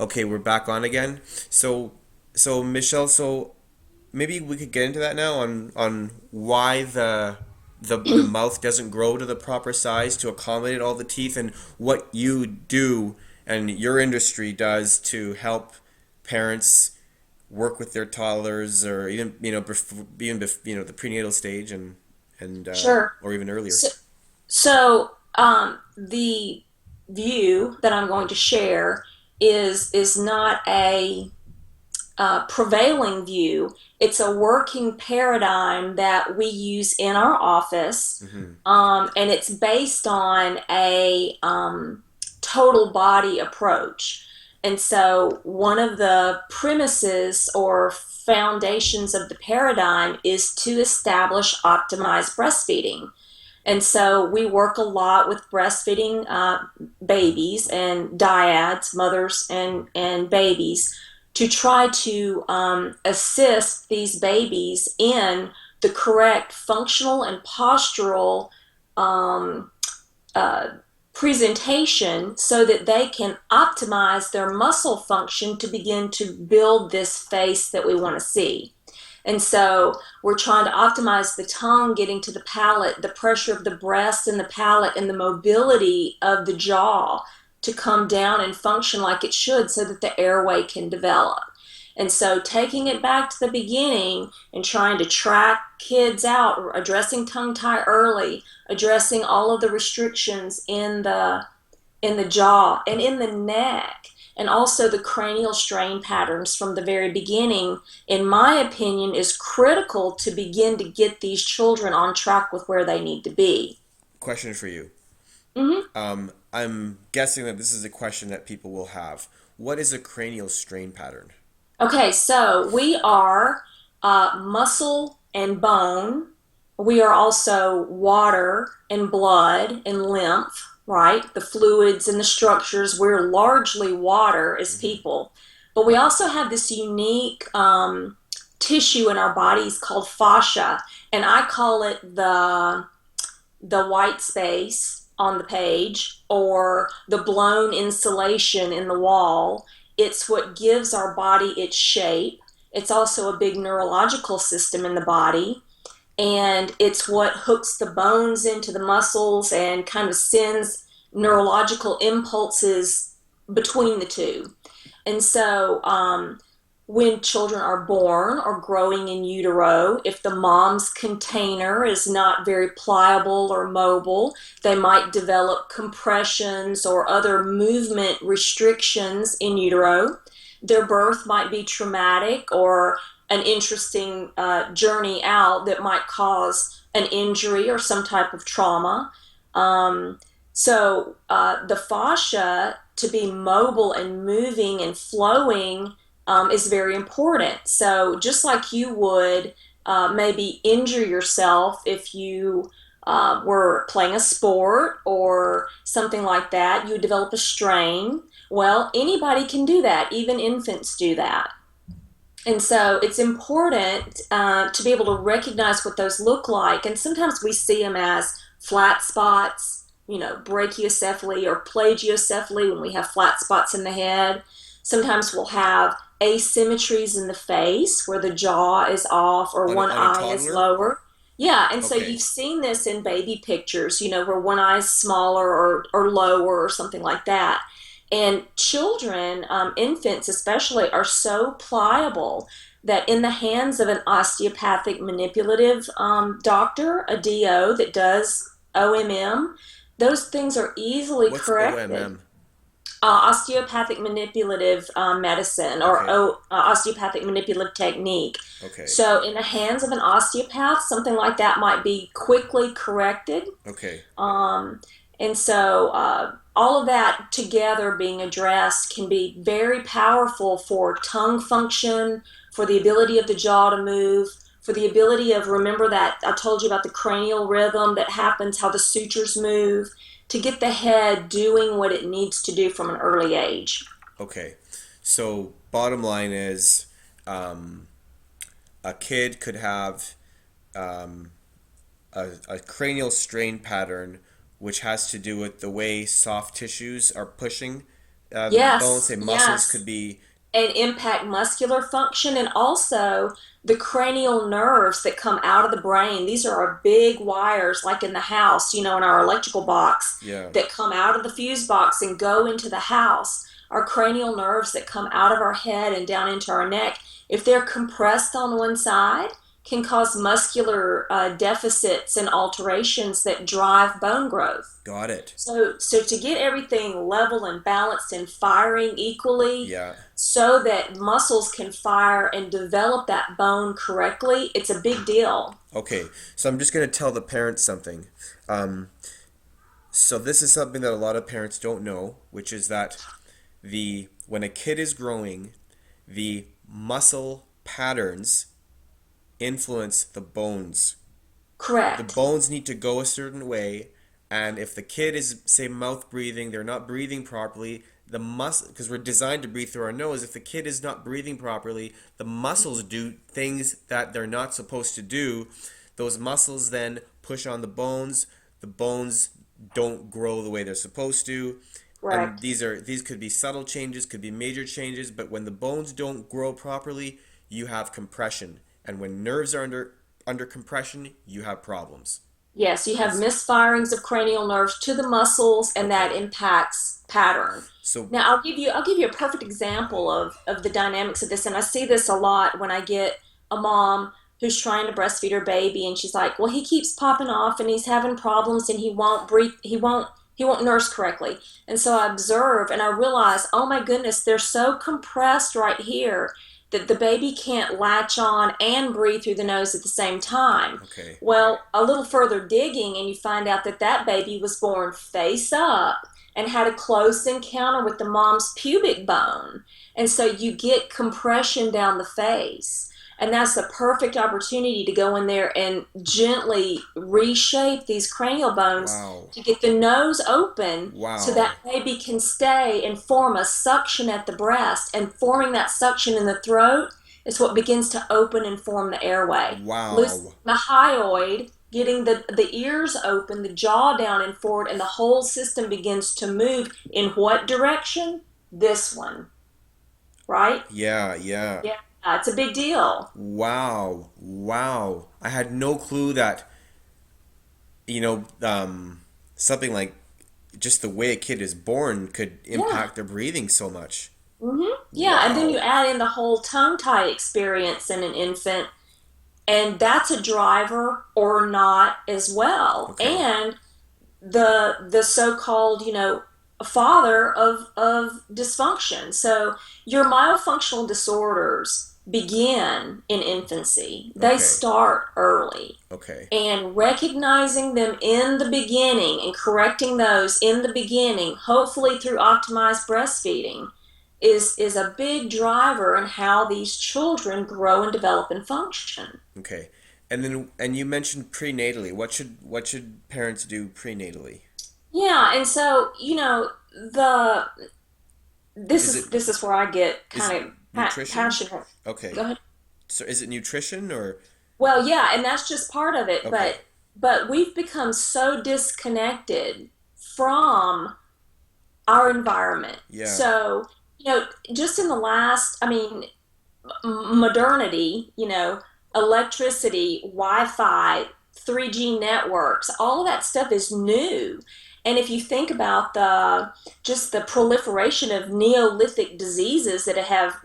Okay, we're back on again. So Michelle, so maybe we could get into that now on why the mouth doesn't grow to the proper size to accommodate all the teeth, and what you do and your industry does to help parents work with their toddlers, or even the prenatal stage, and Sure. or even earlier. So, the view that I'm going to share is not a prevailing view. It's a working paradigm that we use in our office, Mm-hmm. and it's based on a total body approach. And so, one of the premises or foundations of the paradigm is to establish optimized breastfeeding. And so we work a lot with breastfeeding babies and dyads, mothers and babies, to try to assist these babies in the correct functional and postural um, uh, presentation so that they can optimize their muscle function to begin to build this face that we want to see. And so we're trying to optimize the tongue getting to the palate, the pressure of the breast and the palate, and the mobility of the jaw to come down and function like it should so that the airway can develop. And so taking it back to the beginning and trying to track kids out, addressing tongue tie early, addressing all of the restrictions in the jaw and in the neck, and also the cranial strain patterns from the very beginning, in my opinion, is critical to begin to get these children on track with where they need to be. Question for you. Mm-hmm. I'm guessing that this is a question that people will have. What is a cranial strain pattern? Okay, so we are muscle and bone. We are also water and blood and lymph, right? The fluids and the structures. We're largely water as Mm-hmm. people. But we also have this unique tissue in our bodies called fascia. And I call it the white space on the page or the blown insulation in the wall. It's what gives our body its shape. It's also a big neurological system in the body. And it's what hooks the bones into the muscles and kind of sends neurological impulses between the two. And so, when children are born or growing in utero, if the mom's container is not very pliable or mobile, they might develop compressions or other movement restrictions in utero. Their birth might be traumatic or an interesting journey out that might cause an injury or some type of trauma. So, the fascia to be mobile and moving and flowing is very important. So just like you would maybe injure yourself if you were playing a sport or something like that, you would develop a strain. Well, anybody can do that. Even infants do that. And so it's important to be able to recognize what those look like. And sometimes we see them as flat spots, brachiocephaly or plagiocephaly when we have flat spots in the head. Sometimes we'll have asymmetries in the face where the jaw is off or one On a eye is toddler? lower. Yeah, and so Okay. you've seen this in baby pictures, where one eye is smaller or lower or something like that. And children, infants especially, are so pliable that in the hands of an osteopathic manipulative doctor, a DO that does OMM, those things are easily What's corrected. OMM? Osteopathic manipulative medicine or Okay. osteopathic manipulative technique. Okay. So, in the hands of an osteopath, something like that might be quickly corrected. Okay. Um, and so, all of that together being addressed can be very powerful for tongue function, for the ability of the jaw to move, for the ability of, remember that I told you about the cranial rhythm that happens, how the sutures move, to get the head doing what it needs to do from an early age. Okay. So bottom line is, um, a kid could have um, a cranial strain pattern, which has to do with the way soft tissues are pushing the bones, Yes, say muscles could yes. be. And impact muscular function and also the cranial nerves that come out of the brain. These are our big wires, like in the house, in our electrical box, Yeah, that come out of the fuse box and go into the house. Our cranial nerves that come out of our head and down into our neck, if they're compressed on one side, can cause muscular deficits and alterations that drive bone growth. got it. So to get everything level and balanced and firing equally Yeah. so that muscles can fire and develop that bone correctly, it's a big deal. Okay, so I'm just gonna tell the parents something. Um, so this is something that a lot of parents don't know, which is that the when a kid is growing, the muscle patterns influence the bones. The Correct. bones need to go a certain way, and if the kid is, say, mouth breathing, they're not breathing properly, the muscle, because we're designed to breathe through our nose, if the kid is not breathing properly, the muscles do things that they're not supposed to do. Those muscles then push on the bones don't grow the way they're supposed to. And Correct. these could be subtle changes, could be major changes, but when the bones don't grow properly, you have compression. And when nerves are under compression, you have problems. Yes, you have Is misfirings of cranial nerves to the muscles, and that okay. impacts pattern. So Now, I'll give you a perfect example of the dynamics of this, and I see this a lot when I get a mom who's trying to breastfeed her baby, and she's like, "Well, he keeps popping off, and he's having problems, and he won't breathe, he won't nurse correctly." And so I observe, and I realize, oh my goodness, they're so compressed right here that the baby can't latch on and breathe through the nose at the same time. okay. Well, a little further digging, and you find out that that baby was born face up and had a close encounter with the mom's pubic bone. And so you get compression down the face. And that's the perfect opportunity to go in there and gently reshape these cranial bones Wow. to get the nose open so Wow. that baby can stay and form a suction at the breast. And forming that suction in the throat is what begins to open and form the airway. Loosening Wow. the hyoid, getting the ears open, the jaw down and forward, and the whole system begins to move in what direction? This one, right? Yeah, yeah. Yeah, it's a big deal. Wow. Wow. I had no clue that, something like just the way a kid is born could Yeah. impact their breathing so much. Yeah, and then you Wow. add in the whole tongue tie experience in an infant, and that's a driver or not as well. Okay. And the so-called father of dysfunction. So your myofunctional disorders begin in infancy. They Okay. start early, Okay. and recognizing them in the beginning and correcting those in the beginning, hopefully through optimized breastfeeding, is a big driver in how these children grow and develop and function. Okay. And you mentioned prenatally. What should parents do prenatally? Yeah, and so the this Is is it this is where I get is it kind of nutrition? passionate. Go Okay. ahead. So is it nutrition or Well, yeah, and that's just part of it, okay. but we've become so disconnected from our environment. Yeah. So, just in the last, I mean, modernity, electricity, Wi-Fi, 3G networks, all of that stuff is new. And if you think about the just the proliferation of Neolithic diseases that have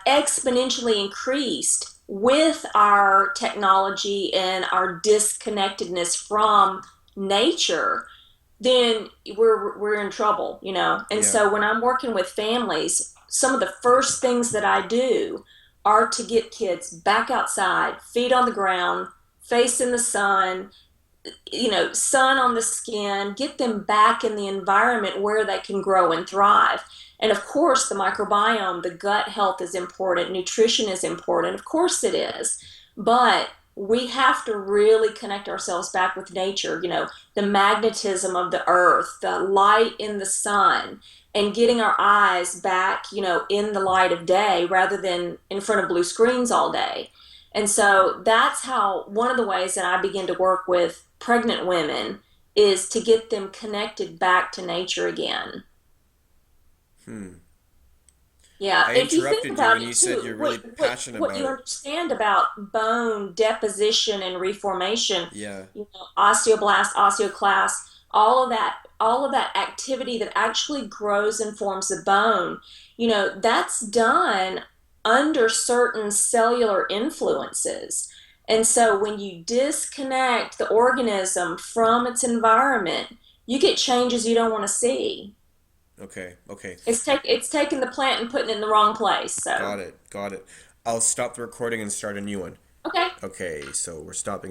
exponentially increased with our technology and our disconnectedness from nature, then we're in trouble. And Yeah. so when I'm working with families, some of the first things that I do are to get kids back outside, feet on the ground, face in the sun, sun on the skin, get them back in the environment where they can grow and thrive. And of course, the microbiome, the gut health is important, nutrition is important. Of course, it is. But we have to really connect ourselves back with nature, the magnetism of the earth, the light in the sun, and getting our eyes back, in the light of day rather than in front of blue screens all day. And so that's how one of the ways that I begin to work with pregnant women is to get them connected back to nature again. Yeah, I if you think interrupted you about when it you said too, you're really passionate what about you it. understand about bone deposition and reformation, Yeah. osteoblast, osteoclast, all of that activity that actually grows and forms the bone, that's done under certain cellular influences. And so when you disconnect the organism from its environment, you get changes you don't want to see. Okay. Okay. It's taking the plant and putting it in the wrong place. So Got it. Got it. I'll stop the recording and start a new one. okay. Okay, so we're stopping.